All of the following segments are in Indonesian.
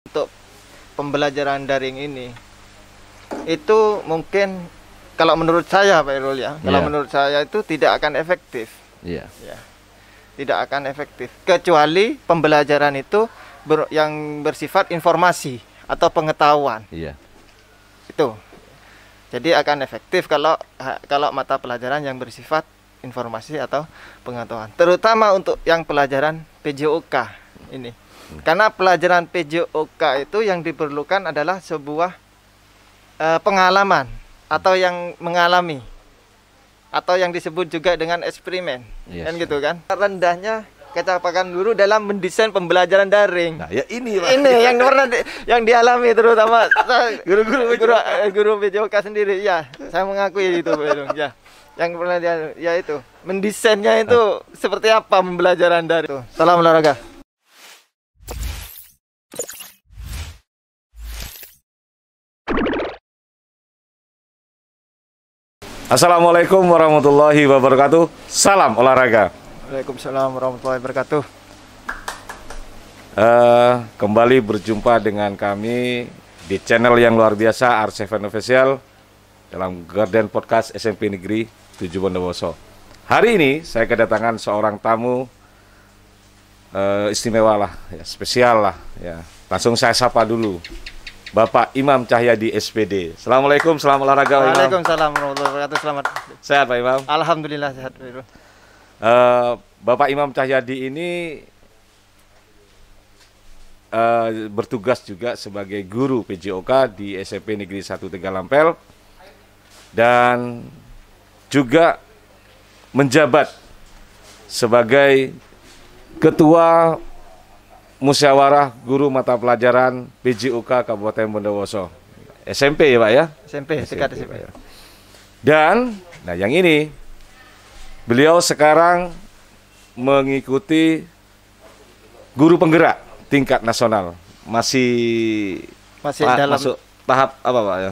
untuk pembelajaran daring ini itu mungkin kalau menurut saya Pak Irul ya, kalau menurut saya itu tidak akan efektif. Ya, tidak akan efektif kecuali pembelajaran itu yang bersifat informasi atau pengetahuan. Itu. Jadi akan efektif kalau mata pelajaran yang bersifat informasi atau pengetahuan, terutama untuk yang pelajaran PJOK ini. Karena pelajaran PJOK itu yang diperlukan adalah sebuah pengalaman atau yang mengalami atau yang disebut juga dengan eksperimen, kan gitu kan. Rendahnya kecapakan guru dalam mendesain pembelajaran daring. Nah, ya ini yang pernah yang dialami terutama guru PJOK sendiri. Ya, saya mengakui itu, ya. Yang pernah dia itu mendesainnya itu seperti apa pembelajaran daring. Salam olahraga. Assalamualaikum warahmatullahi wabarakatuh. Salam olahraga. Waalaikumsalam warahmatullahi wabarakatuh. Kembali berjumpa dengan kami di channel yang luar biasa R7 Official dalam Garden Podcast SMP Negeri 7 Bondowoso. Hari ini saya kedatangan seorang tamu istimewa lah, ya, spesial lah. Ya. Langsung saya sapa dulu, Bapak Imam Cahyadi SPD. Assalamualaikum, selamat olahraga Pak Imam. Waalaikumsalam warahmatullahi wabarakatuh. Selamat. Sehat Pak Imam? Alhamdulillah sehat Pak Irul. Bapak Imam Cahyadi ini bertugas juga sebagai guru PJOK di SMP Negeri 1 Tegalampel dan juga menjabat sebagai Ketua Musyawarah Guru Mata Pelajaran PJOK Kabupaten Bondowoso. SMP ya Pak ya? SMP. Ya. Dan nah yang ini beliau sekarang mengikuti guru penggerak tingkat nasional. Masih dalam masuk tahap apa Pak ya?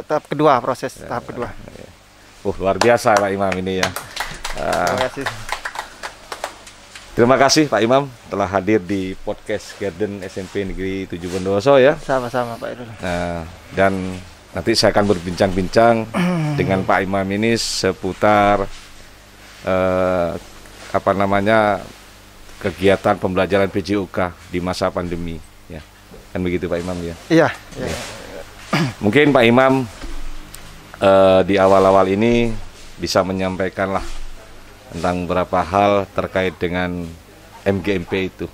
Tahap kedua, proses tahap kedua. Luar biasa Pak Imam ini ya. Terima kasih. Terima kasih Pak Imam telah hadir di podcast Garden SMP Negeri 7 Bondowoso ya. Sama-sama Pak Irul. Dan nanti saya akan berbincang-bincang dengan Pak Imam ini seputar kegiatan pembelajaran PJOK di masa pandemi ya. Kan begitu Pak Imam ya. Iya. Mungkin Pak Imam di awal-awal ini bisa menyampaikanlah tentang beberapa hal terkait dengan MGMP itu.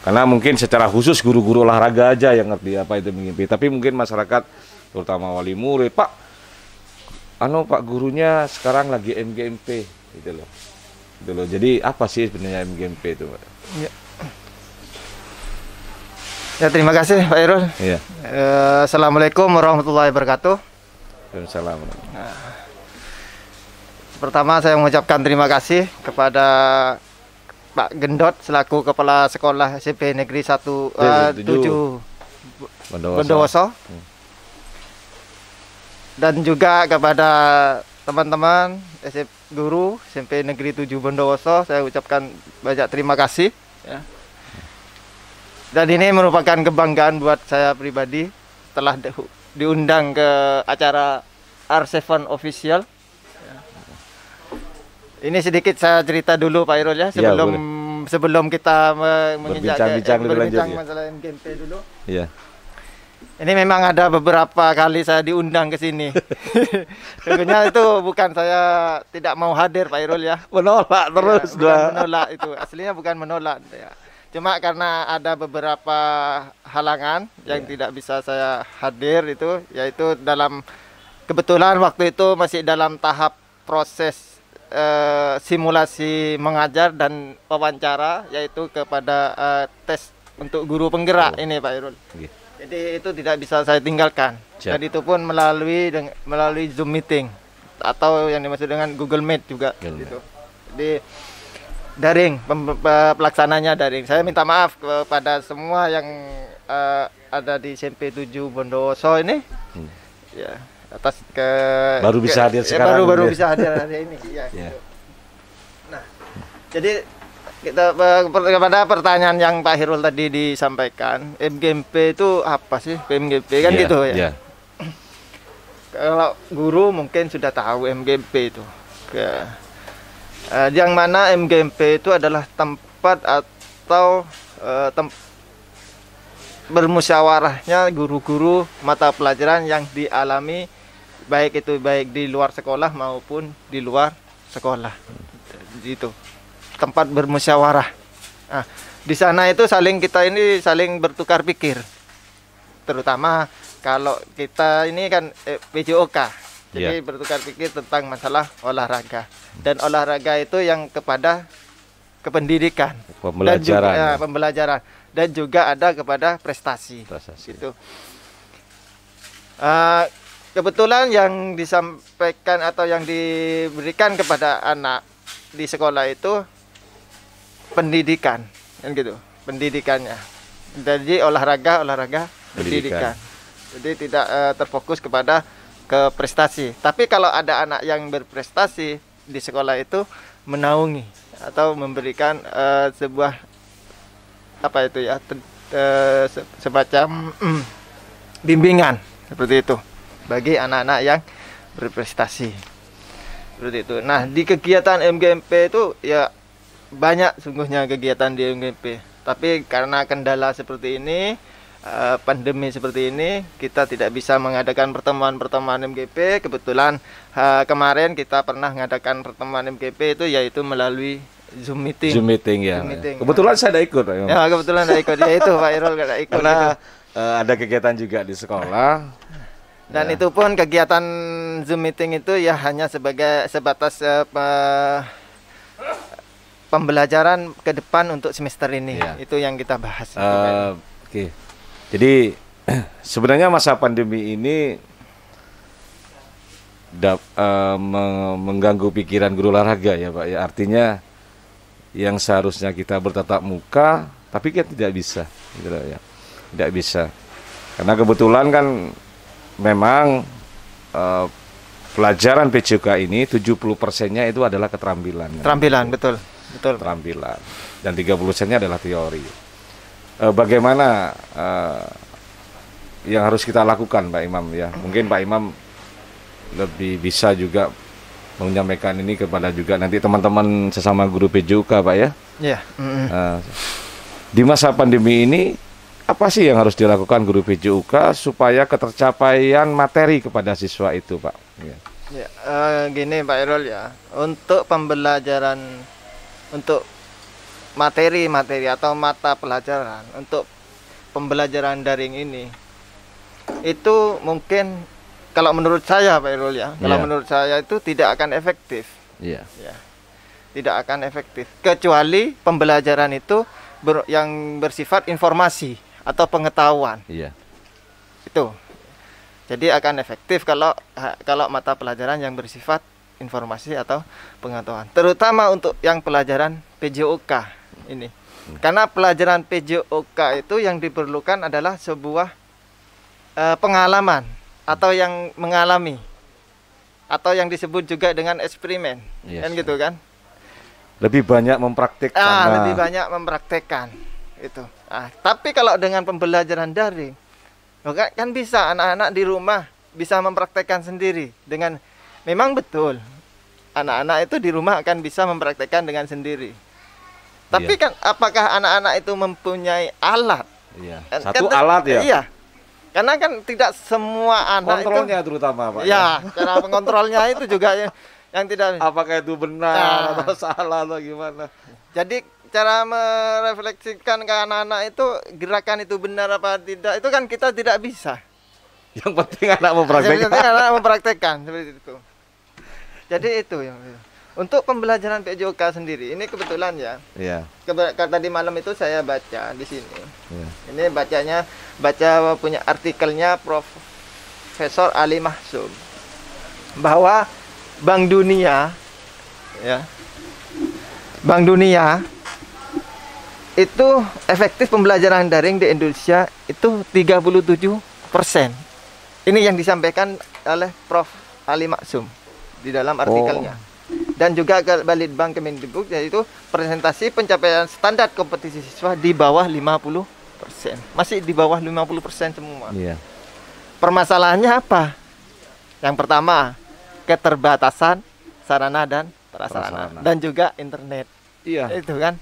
Karena mungkin secara khusus guru-guru olahraga aja yang ngerti apa itu MGMP, tapi mungkin masyarakat terutama wali murid, Pak gurunya sekarang lagi MGMP gitu loh. Jadi apa sih sebenarnya MGMP itu, Pak? Ya, terima kasih Pak Irul. Iya. Assalamualaikum warahmatullahi wabarakatuh. Assalamualaikum. Pertama saya mengucapkan terima kasih kepada Pak Gendot selaku Kepala Sekolah SMP Negeri 7 Bondowoso. Dan juga kepada teman-teman guru SMP Negeri 7 Bondowoso, saya ucapkan banyak terima kasih ya. Dan ini merupakan kebanggaan buat saya pribadi telah diundang ke acara R7 Official. Ini sedikit saya cerita dulu Pak Irul ya, sebelum kita berbincang masalah MGMP dulu. Iya. Ini memang ada beberapa kali saya diundang ke sini. Tentunya itu bukan saya tidak mau hadir Pak Irul ya. Menolak terus bukan menolak itu. Aslinya bukan menolak ya. Cuma karena ada beberapa halangan yang tidak bisa saya hadir itu, yaitu dalam kebetulan waktu itu masih dalam tahap proses simulasi mengajar dan wawancara, yaitu kepada tes untuk guru penggerak ini Pak Irul. Jadi itu tidak bisa saya tinggalkan. Dan itu pun melalui Zoom meeting atau yang dimaksud dengan Google Meet juga gitu. Jadi daring, pelaksananya daring. Saya minta maaf kepada semua yang ada di SMP 7 Bondowoso ini. Ya. Atas baru bisa hadir sekarang baru bisa hadir hari ini ya. Gitu. Nah, jadi kita kepada pertanyaan yang Pak Hirul tadi disampaikan, MGMP itu apa sih? MGMP kan gitu ya. Kalau guru mungkin sudah tahu MGMP itu. Yang mana MGMP itu adalah tempat atau bermusyawarahnya guru-guru mata pelajaran yang dialami baik di luar sekolah maupun di luar sekolah. Itu tempat bermusyawarah. Nah, di sana itu kita saling bertukar pikir. Terutama kalau kita ini kan PJOK. Jadi bertukar pikir tentang masalah olahraga. Dan olahraga itu yang kepada kependidikan, pembelajaran dan juga ada kepada prestasi. Gitu. Kebetulan yang disampaikan atau yang diberikan kepada anak di sekolah itu pendidikan, kan gitu, pendidikannya. Jadi olahraga, pendidikan. Jadi tidak terfokus kepada ke prestasi. Tapi kalau ada anak yang berprestasi di sekolah itu menaungi atau memberikan sebuah apa itu ya, semacam bimbingan seperti itu bagi anak-anak yang berprestasi. Seperti itu. Nah, di kegiatan MGMP itu ya banyak sungguhnya kegiatan di MGMP. Tapi karena kendala seperti ini, pandemi seperti ini, kita tidak bisa mengadakan pertemuan-pertemuan MGP. Kebetulan kemarin kita pernah mengadakan pertemuan MGP itu yaitu melalui Zoom meeting. Zoom meeting ya. Zoom meeting, kebetulan saya ada ikut. Ya, kebetulan ada ikut. Ya itu Pak Irul ada ikut. Karena ada kegiatan juga di sekolah. Dan itu pun kegiatan Zoom meeting itu ya hanya sebatas pembelajaran ke depan untuk semester ini. Itu yang kita bahas. Oke. Jadi sebenarnya masa pandemi ini mengganggu pikiran guru olahraga ya Pak ya. Artinya yang seharusnya kita bertatap muka tapi kita tidak bisa gitu ya. Tidak bisa. Karena kebetulan kan memang pelajaran PJOK ini 70%-nya itu adalah keterampilan. Keterampilan, betul. Keterampilan. Dan 30%-nya adalah teori. Bagaimana yang harus kita lakukan Pak Imam ya? Mungkin Pak Imam lebih bisa juga menyampaikan ini kepada juga nanti teman-teman sesama guru PJOK Pak ya? Iya. Di masa pandemi ini apa sih yang harus dilakukan guru PJOK supaya ketercapaian materi kepada siswa itu Pak? Ya, gini Pak Irul ya, untuk pembelajaran, untuk materi atau mata pelajaran, untuk pembelajaran daring ini, itu mungkin kalau menurut saya Pak Irul ya, kalau menurut saya itu tidak akan efektif. Ya, tidak akan efektif, kecuali pembelajaran itu yang bersifat informasi atau pengetahuan. Itu. Jadi akan efektif kalau mata pelajaran yang bersifat informasi atau pengetahuan. Terutama untuk yang pelajaran PJOK ini. Karena pelajaran PJOK itu yang diperlukan adalah sebuah pengalaman atau yang mengalami atau yang disebut juga dengan eksperimen. Kan gitu kan? Lebih banyak mempraktikkan. Lebih banyak mempraktekkan itu. Tapi kalau dengan pembelajaran daring, kan bisa anak-anak di rumah bisa mempraktekkan sendiri dengan memang betul anak-anak itu di rumah akan bisa mempraktekkan dengan sendiri. Tapi kan apakah anak-anak itu mempunyai alat? Satu alat ya. Iya. Karena kan tidak semua anak kontrolnya terutama Pak. Ya, cara pengontrolnya itu juga yang tidak. Apakah itu benar atau salah atau gimana? Jadi cara merefleksikan ke anak-anak itu gerakan itu benar apa tidak itu kan kita tidak bisa. Yang penting anak mempraktekkan. Seperti itu. Jadi itu yang untuk pembelajaran PJOK sendiri ini kebetulan ya. Tadi malam itu saya baca di sini. Ini baca punya artikelnya Profesor Ali Mahsum bahwa Bank Dunia itu efektif pembelajaran daring di Indonesia itu 37%. Ini yang disampaikan oleh Prof. Ali Mahsum di dalam artikelnya. dan juga ke Balitbang Kemendikbud, yaitu presentasi pencapaian standar kompetisi siswa di bawah 50%. Masih di bawah 50% semua. Iya. Permasalahannya apa? Yang pertama, keterbatasan sarana dan prasarana dan juga internet. Iya. Itu kan.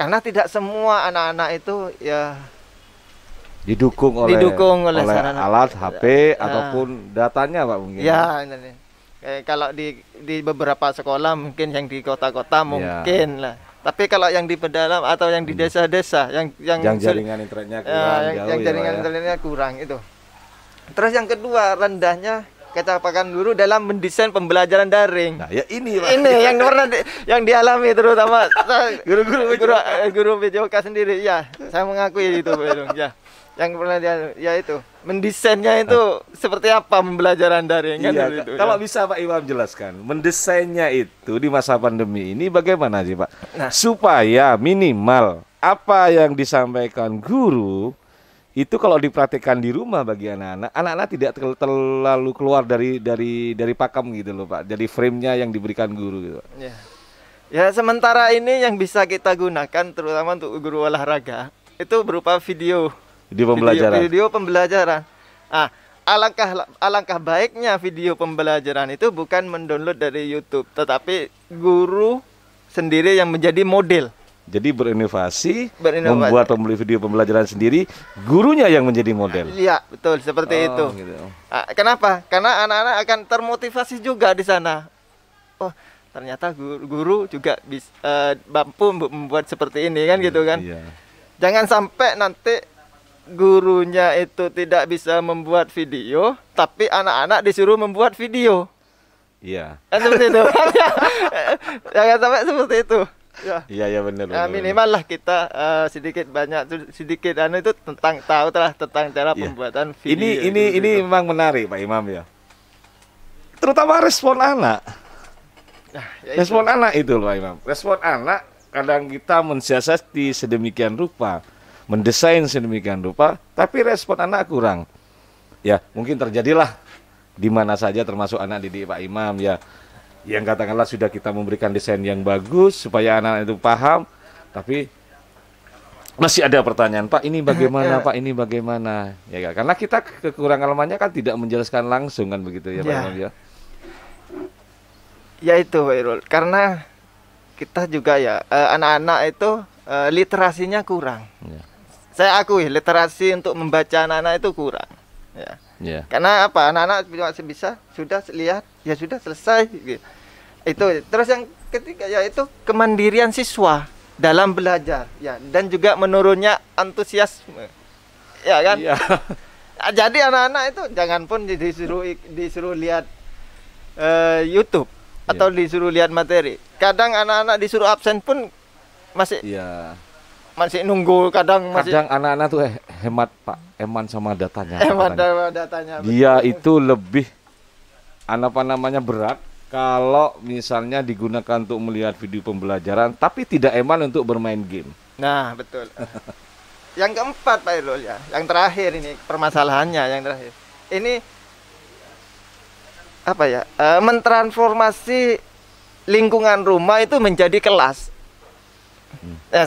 Karena tidak semua anak-anak itu ya didukung oleh sarana, alat HP ataupun datanya, Pak, mungkin. Ya, ini. Kalau di beberapa sekolah mungkin yang di kota-kota mungkin lah. Tapi kalau yang di pedalaman atau yang di desa-desa yang jaringan internetnya kurang, yang jaringan internetnya kurang itu. Terus yang kedua, rendahnya kecapakan guru dalam mendesain pembelajaran daring. Nah, ya ini, Pak. Ini yang pernah yang dialami terutama guru PJOK sendiri. Ya, saya mengakui itu, Pak. Ya. Yang pernah ya itu mendesainnya itu seperti apa pembelajaran daring kan itu. Kalau bisa Pak Imam jelaskan mendesainnya itu di masa pandemi ini bagaimana sih, Pak? Nah, supaya minimal apa yang disampaikan guru itu kalau dipraktikkan di rumah bagi anak-anak tidak terlalu keluar dari pakem gitu loh, Pak. Jadi frame-nya yang diberikan guru gitu. Ya, sementara ini yang bisa kita gunakan terutama untuk guru olahraga itu berupa video pembelajaran. Alangkah baiknya video pembelajaran itu bukan mendownload dari YouTube, tetapi guru sendiri yang menjadi model. Jadi berinovasi. Membuat video pembelajaran sendiri, gurunya yang menjadi model. Iya, betul, seperti itu. Gitu. Kenapa? Karena anak-anak akan termotivasi juga di sana. Oh, ternyata guru juga bisa mampu membuat seperti ini kan gitu kan. Iya. Jangan sampai nanti gurunya itu tidak bisa membuat video, tapi anak-anak disuruh membuat video. Iya. Kan seperti itu. Jangan sampai seperti itu. Iya benar. Minimal lah kita sedikit itu tahu tentang cara pembuatan video. Ini memang menarik, Pak Imam ya. Terutama respon anak. Respon anak itu loh, Pak Imam. Respon anak kadang kita mensiasati sedemikian rupa, mendesain sedemikian rupa, tapi respon anak kurang. Ya, mungkin terjadilah di mana saja termasuk anak didik Pak Imam ya. Yang katakanlah sudah kita memberikan desain yang bagus supaya anak itu paham, tapi masih ada pertanyaan, Pak ini bagaimana, Pak ini bagaimana, ya karena kita kekurangan lemahnya kan tidak menjelaskan langsung kan begitu ya, Pak Imam ya. Ya itu, Pak Irul, karena kita juga ya anak-anak itu literasinya kurang. Ya. Saya akui literasi untuk membaca anak-anak itu kurang. Ya. Yeah. Karena apa? Anak-anak bisa sudah lihat, ya sudah selesai. Gitu. Itu. Terus yang ketiga yaitu kemandirian siswa dalam belajar, ya, dan juga menurunnya antusiasme, ya kan? Yeah. Jadi anak-anak itu jangan pun disuruh lihat YouTube atau disuruh lihat materi. Kadang anak-anak disuruh absen pun masih. Yeah. Masih nunggu kadang anak-anak tuh hemat Pak Eman sama datanya. Datanya. Dia itu lebih berat kalau misalnya digunakan untuk melihat video pembelajaran tapi tidak eman untuk bermain game. Nah, betul. Yang keempat Pak Irul ya, yang terakhir ini permasalahannya yang terakhir. Ini apa ya? Mentransformasi lingkungan rumah itu menjadi kelas. Ya,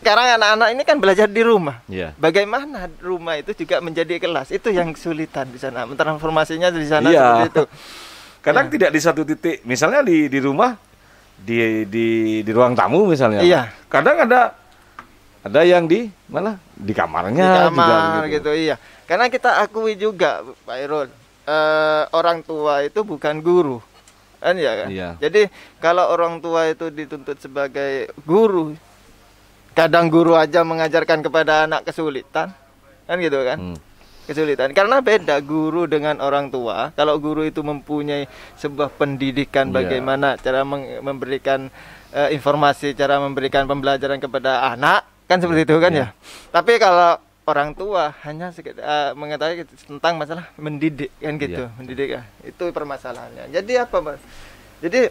sekarang anak-anak ini kan belajar di rumah. Yeah. Bagaimana rumah itu juga menjadi kelas? Itu yang kesulitan di sana. Transformasinya di sana seperti itu. Kadang tidak di satu titik. Misalnya di rumah, di ruang tamu misalnya. Iya. Kadang ada yang di mana? Di kamarnya. Di kamar juga gitu. Iya. Karena kita akui juga, Pak Irul, orang tua itu bukan guru. Kan ya kan? Iya. Jadi kalau orang tua itu dituntut sebagai guru, kadang guru aja mengajarkan kepada anak kesulitan, kan gitu kan? Kesulitan, karena beda guru dengan orang tua. Kalau guru itu mempunyai sebuah pendidikan bagaimana cara memberikan informasi, cara memberikan pembelajaran kepada anak, kan seperti itu kan ya? Tapi kalau orang tua hanya mengetahui tentang masalah mendidik, kan gitu, mendidik ya. Itu permasalahannya. Jadi apa, Mas? Jadi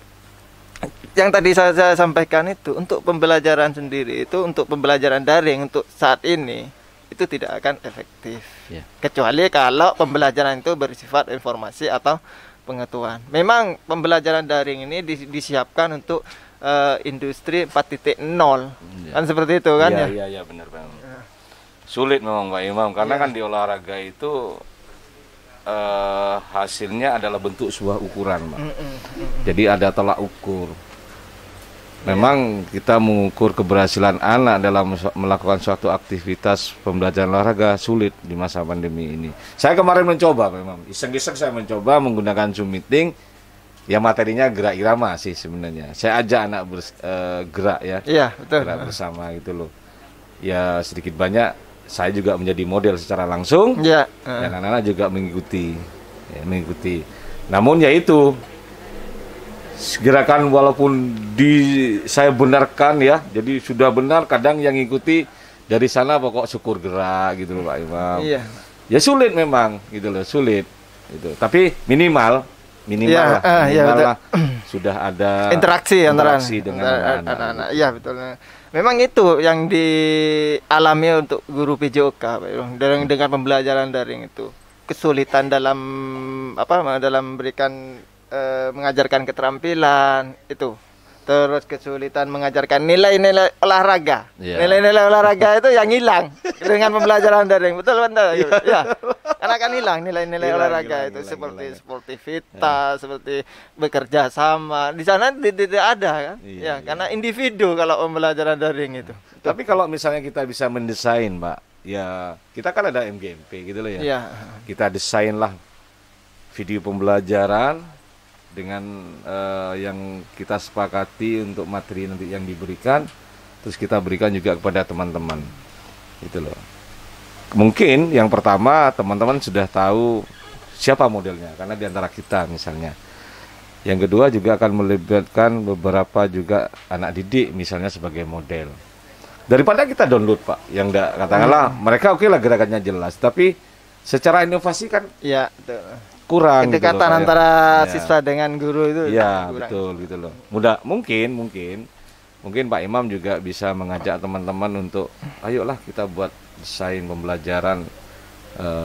yang tadi saya sampaikan itu untuk pembelajaran sendiri, itu untuk pembelajaran daring untuk saat ini itu tidak akan efektif, kecuali kalau pembelajaran itu bersifat informasi atau pengetahuan. Memang pembelajaran daring ini disiapkan untuk industri 4.0 kan seperti itu kan ya? Iya benar Bang. Sulit memang Pak Imam karena kan di olahraga itu hasilnya adalah bentuk sebuah ukuran Pak. Jadi ada tolak ukur. Memang kita mengukur keberhasilan anak dalam melakukan suatu aktivitas pembelajaran olahraga sulit di masa pandemi ini. Saya kemarin mencoba memang, iseng-iseng saya mencoba menggunakan Zoom meeting, ya materinya gerak irama sih sebenarnya. Saya ajak anak gerak ya, iya, betul. Gerak bersama gitu loh. Ya sedikit banyak saya juga menjadi model secara langsung, dan anak-anak juga mengikuti. Namun ya itu, gerakan walaupun saya benarkan ya, jadi sudah benar, kadang yang ngikuti dari sana pokok syukur gerak gitu loh Pak Imam. Iya. Ya sulit memang gitu loh, sulit gitu. Tapi minimal lah sudah ada interaksi dengan anak-anak. Iya betul. Memang itu yang dialami untuk guru PJOK Pak Imam, dengan pembelajaran daring itu. Kesulitan dalam berikan mengajarkan keterampilan itu, terus kesulitan mengajarkan nilai-nilai olahraga. Nilai-nilai olahraga itu yang hilang dengan pembelajaran daring, betul ya. Karena kan hilang nilai-nilai olahraga itu seperti sportivitas, seperti bekerja sama. Di sana tidak ada kan? Karena individu kalau pembelajaran daring itu. Tapi kalau misalnya kita bisa mendesain, Pak, ya kita kan ada MGMP gitu loh ya. Kita desainlah video pembelajaran dengan yang kita sepakati untuk materi nanti yang diberikan, terus kita berikan juga kepada teman-teman gitu loh. Mungkin yang pertama teman-teman sudah tahu siapa modelnya karena diantara kita misalnya. Yang kedua juga akan melibatkan beberapa juga anak didik misalnya sebagai model. Daripada kita download Pak, yang enggak katakanlah mereka oke lah gerakannya jelas, tapi secara inovasi kan kurang kedekatan gitu loh, antara siswa dengan guru itu kurang. Betul gitu loh. Mungkin Pak Imam juga bisa mengajak teman-teman untuk ayolah kita buat desain pembelajaran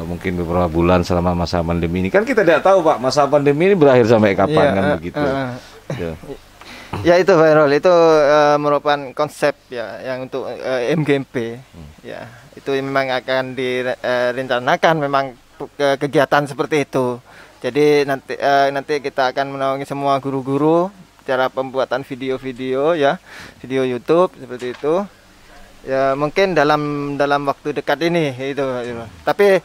mungkin beberapa bulan selama masa pandemi ini. Kan kita tidak tahu Pak masa pandemi ini berakhir sampai kapan kan begitu. Ya itu Pak Irul, itu merupakan konsep ya yang untuk MGMP. Ya, itu memang akan direncanakan memang kegiatan seperti itu. Jadi nanti kita akan menaungi semua guru-guru cara pembuatan video-video ya, video YouTube seperti itu. Ya mungkin dalam waktu dekat ini itu. Tapi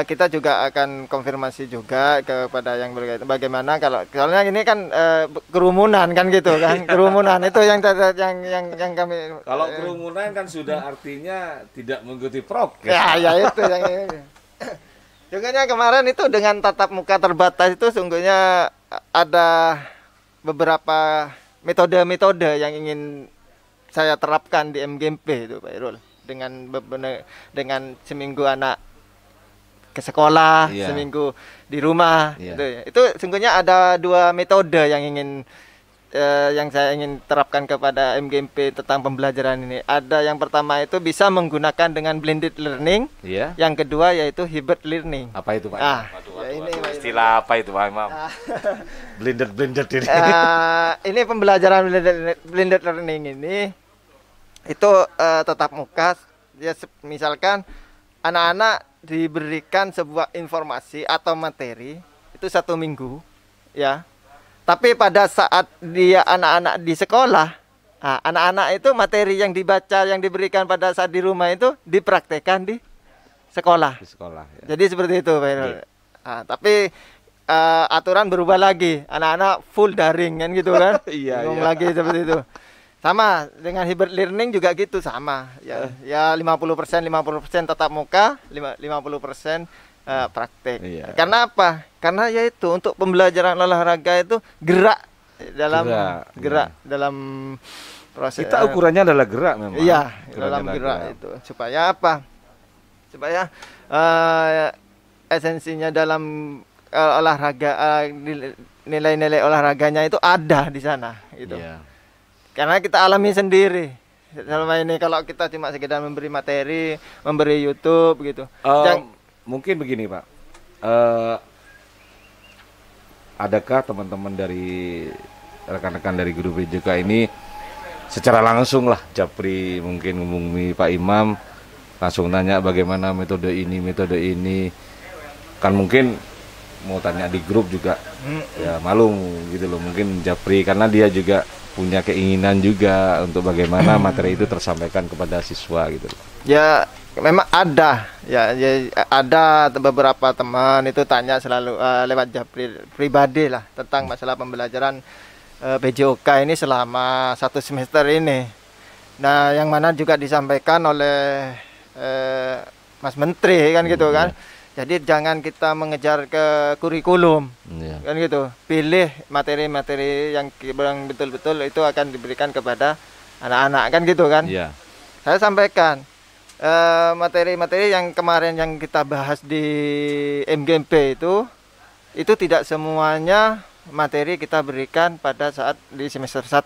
kita juga akan konfirmasi juga kepada yang berkaitan bagaimana soalnya ini kan kerumunan kan gitu kan. Kerumunan itu yang kami kalau kerumunan kan sudah artinya tidak mengikuti prokes. Ya itu yang ini. Sungguhnya kemarin itu dengan tatap muka terbatas itu sungguhnya ada beberapa metode-metode yang ingin saya terapkan di MGMP itu Pak Irul. Dengan seminggu anak ke sekolah, seminggu di rumah gitu ya. Itu sungguhnya ada 2 metode yang saya ingin terapkan kepada MGMP tentang pembelajaran ini. Ada yang pertama itu bisa menggunakan dengan blended learning. Yang kedua yaitu hybrid learning. Apa itu Pak? Ini istilah apa itu Pak Imam? blended ini. Ini pembelajaran blended learning ini itu tatap muka. Ya, misalkan anak-anak diberikan sebuah informasi atau materi itu 1 minggu, ya. Tapi pada saat dia anak-anak di sekolah, anak-anak itu materi yang dibaca, yang diberikan pada saat di rumah itu dipraktekkan di sekolah. Ya. Jadi seperti itu, Pak Irul. Tapi aturan berubah lagi, anak-anak full daring kan gitu kan? Lagi seperti itu. Sama dengan hybrid learning juga gitu sama. Ya 50% tatap muka, 50% praktek. Karena apa? Karena yaitu untuk pembelajaran olahraga itu gerak dalam proses. Kita ukurannya adalah gerak memang. Iya, dalam gerak itu. Supaya apa? Supaya esensinya dalam olahraga, nilai-nilai olahraganya itu ada di sana gitu. Karena kita alami sendiri. Selama ini kalau kita cuma sekedar memberi materi, memberi YouTube gitu. Mungkin begini Pak, adakah teman-teman dari rekan-rekan dari Guru BJK ini secara langsung lah, Japri mungkin ngomongin Pak Imam, langsung nanya bagaimana metode ini, kan mungkin mau tanya di grup juga ya malu gitu loh, mungkin Japri karena dia juga punya keinginan juga untuk bagaimana materi itu tersampaikan kepada siswa gitu loh. Ya memang ada ya ada beberapa teman itu tanya selalu lewat Japri pribadi lah tentang masalah pembelajaran PJOK ini selama 1 semester ini. Nah yang mana juga disampaikan oleh Mas Menteri kan gitu kan. Jadi jangan kita mengejar ke kurikulum, kan gitu. Pilih materi-materi yang betul-betul itu akan diberikan kepada anak-anak, kan gitu kan. Saya sampaikan materi-materi yang kemarin yang kita bahas di MGMP itu tidak semuanya materi kita berikan pada saat di semester 1.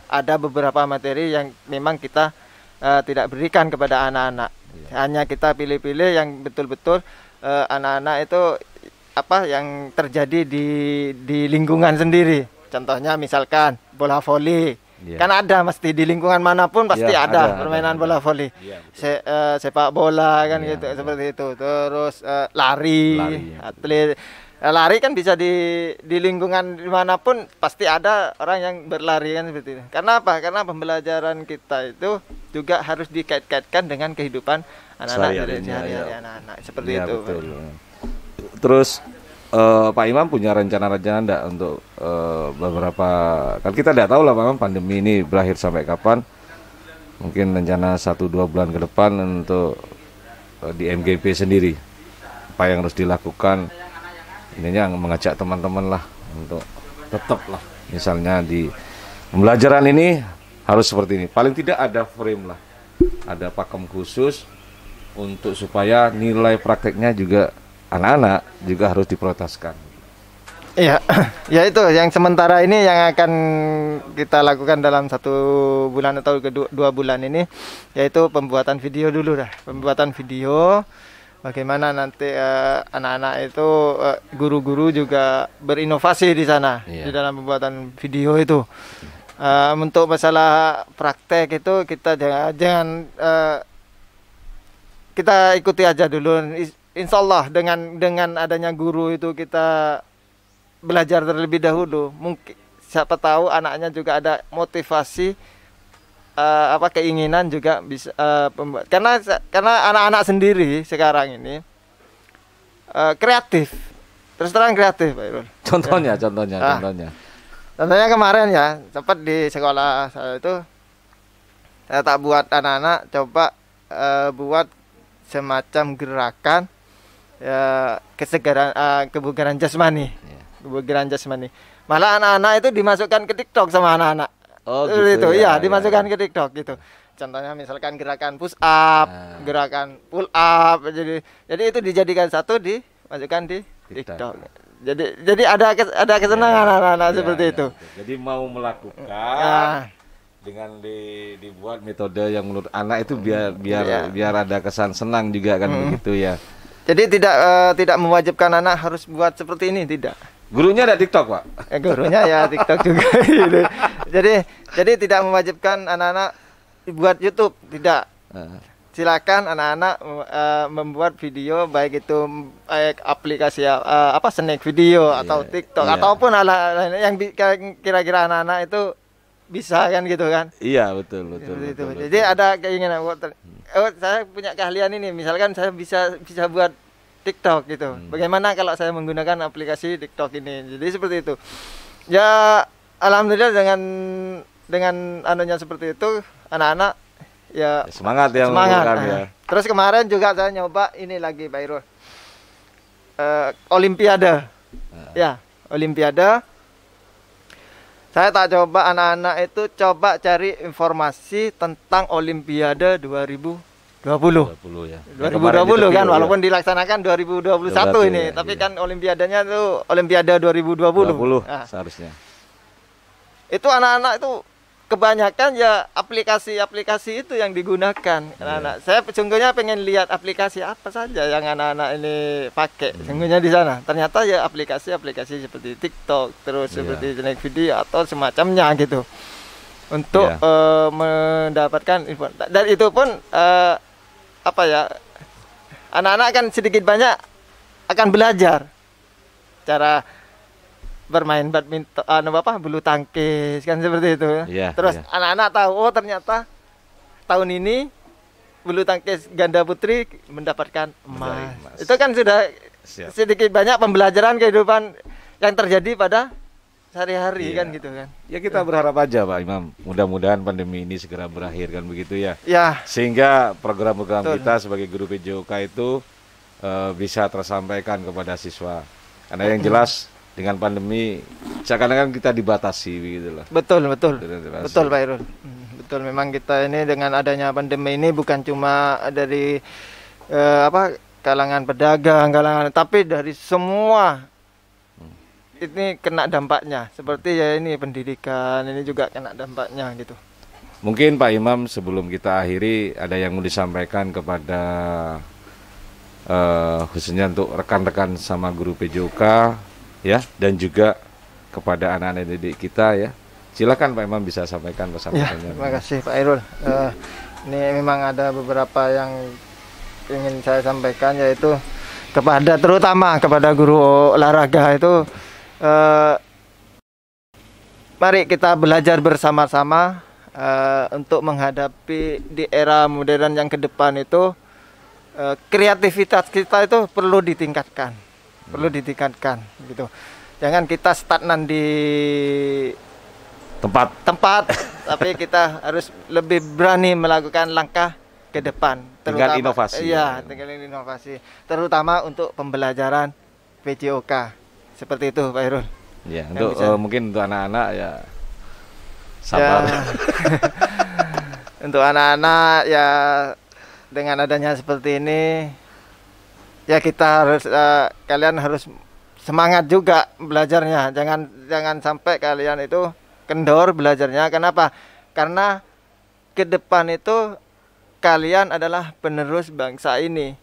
Ada beberapa materi yang memang kita tidak berikan kepada anak-anak. Hanya kita pilih-pilih yang betul-betul anak-anak itu apa yang terjadi di lingkungan sendiri. Contohnya misalkan bola voli, kan ada mesti di lingkungan manapun pasti ada permainan bola voli. Sepak bola kan gitu seperti itu. Terus lari, atlet lari kan bisa di lingkungan dimanapun pasti ada orang yang berlari kan seperti itu. Karena apa? Karena pembelajaran kita itu juga harus dikait-kaitkan dengan kehidupan anak-anak sehari-hari anak-anak seperti itu. Betul. Terus Pak Imam punya rencana-rencana enggak untuk beberapa, kan kita tidak tahu lah Pak Imam pandemi ini berakhir sampai kapan. Mungkin rencana 1-2 bulan ke depan untuk di MGP sendiri apa yang harus dilakukan. Ininya mengajak teman-teman lah untuk tetap lah misalnya di pembelajaran ini harus seperti ini. Paling tidak ada frame lah, ada pakem khusus untuk supaya nilai prakteknya juga anak-anak juga harus diprioritaskan. Iya, ya itu yang sementara ini yang akan kita lakukan dalam 1 bulan atau 2 bulan ini, yaitu pembuatan video dulu dah. Pembuatan video. Bagaimana nanti anak-anak itu guru-guru juga berinovasi di sana di dalam pembuatan video itu. Untuk masalah praktek itu kita jangan kita ikuti aja dulu. Insya Allah dengan adanya guru itu kita belajar terlebih dahulu. Mungkin siapa tahu anaknya juga ada motivasi. Keinginan juga bisa karena anak-anak sendiri sekarang ini kreatif, terus terang kreatif Pak Irul. Contohnya kemarin ya sempat di sekolah saya itu saya tak buat anak-anak coba buat semacam gerakan kesegaran kebugaran jasmani, kebugaran jasmani. Malah anak-anak itu dimasukkan ke TikTok sama anak-anak. Oh gitu ya, dimasukkan ke TikTok gitu. Contohnya misalkan gerakan push up, gerakan pull up. Jadi itu dijadikan satu dimasukkan di TikTok. Jadi ada kesenangan anak-anak seperti itu. Jadi mau melakukan dengan dibuat metode yang menurut anak itu biar ada kesan senang juga kan begitu ya. Jadi tidak mewajibkan anak harus buat seperti ini, tidak. Gurunya ada TikTok Pak? Gurunya ya TikTok juga gitu. Jadi tidak mewajibkan anak-anak buat YouTube, tidak. Silakan anak-anak membuat video baik itu aplikasi Snack video atau TikTok ataupun hal yang kira-kira anak-anak itu bisa kan gitu kan? Iya betul. Jadi ada keinginan saya punya keahlian ini, misalkan saya bisa buat TikTok gitu. Bagaimana kalau saya menggunakan aplikasi TikTok ini? Jadi seperti itu. Ya alhamdulillah dengan anunya seperti itu anak-anak ya semangat. Ya. Terus kemarin juga saya nyoba ini lagi Pak Irul. Olimpiade. Ya, Olimpiade. Saya tak coba anak-anak itu coba cari informasi tentang Olimpiade 2020 ya. 2020 kan walaupun dilaksanakan 2021 ini, tapi kan olimpiadanya itu Olimpiade 2020. Seharusnya. Itu anak-anak itu kebanyakan ya aplikasi-aplikasi itu yang digunakan anak-anak. Saya sesungguhnya pengen lihat aplikasi apa saja yang anak-anak ini pakai. Sesungguhnya di sana. Ternyata ya aplikasi-aplikasi seperti TikTok, terus seperti naik video atau semacamnya gitu. Untuk mendapatkan info. Dan itu pun apa ya? Anak-anak kan sedikit banyak akan belajar cara bermain badminton, bulu tangkis kan seperti itu. Terus anak-anak tahu, oh ternyata tahun ini bulu tangkis ganda putri mendapatkan emas. Itu kan sudah sedikit banyak pembelajaran kehidupan yang terjadi pada sehari-hari kan gitu kan. Ya kita berharap aja Pak Imam, mudah-mudahan pandemi ini segera berakhir kan begitu ya. Sehingga program-program kita sebagai guru PJOK itu bisa tersampaikan kepada siswa. Karena yang jelas dengan pandemi seakan-akan kita dibatasi begitu loh. Betul Pak Irul. Betul, memang kita ini dengan adanya pandemi ini bukan cuma dari kalangan pedagang, tapi dari semua ini kena dampaknya. Seperti ya ini pendidikan ini juga kena dampaknya gitu. Mungkin Pak Imam sebelum kita akhiri ada yang mau disampaikan kepada khususnya untuk rekan-rekan sama guru PJOK ya, dan juga kepada anak-anak didik kita ya. Silakan Pak Imam bisa sampaikan pesan-pesannya. Terima kasih Pak Irul. Ini memang ada beberapa yang ingin saya sampaikan, yaitu terutama kepada guru olahraga itu, mari kita belajar bersama-sama untuk menghadapi di era modern yang ke depan itu. Kreativitas kita itu perlu ditingkatkan gitu. Jangan kita stagnan di tempat tapi kita harus lebih berani melakukan langkah ke depan, tinggal inovasi. Tinggal inovasi, terutama untuk pembelajaran PJOK seperti itu Pak Irul. Ya, untuk mungkin untuk anak-anak ya sabar. Untuk anak-anak ya dengan adanya seperti ini ya kita harus kalian harus semangat juga belajarnya. Jangan sampai kalian itu kendor belajarnya. Kenapa? Karena ke depan itu kalian adalah penerus bangsa ini.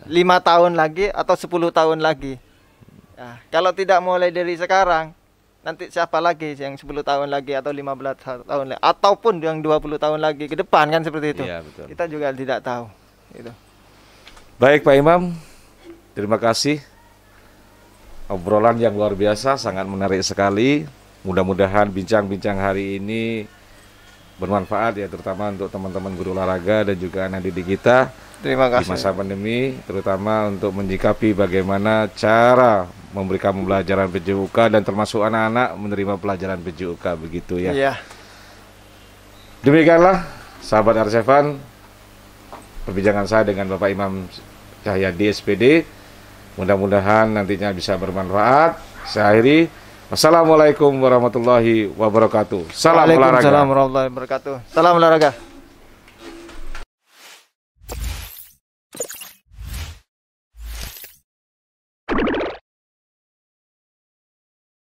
5 tahun lagi atau 10 tahun lagi. Nah, kalau tidak mulai dari sekarang, nanti siapa lagi yang 10 tahun lagi atau 15 tahun lagi ataupun yang 20 tahun lagi ke depan kan seperti itu. Betul. Kita juga tidak tahu gitu. Baik Pak Imam, terima kasih. Obrolan yang luar biasa, sangat menarik sekali. Mudah-mudahan bincang-bincang hari ini bermanfaat ya, terutama untuk teman-teman guru olahraga dan juga anak didik kita. Terima kasih. Di masa pandemi, terutama untuk menyikapi bagaimana cara memberikan pembelajaran PJOK dan termasuk anak-anak menerima pelajaran PJOK begitu ya. Iya. Demikianlah sahabat Arsevan, perbincangan saya dengan Bapak Imam Cahyadi SPD. Mudah-mudahan nantinya bisa bermanfaat. Saya akhiri. Wassalamualaikum warahmatullahi wabarakatuh. Salam olahraga. Waalaikumsalam warahmatullahi wabarakatuh. Salam olahraga.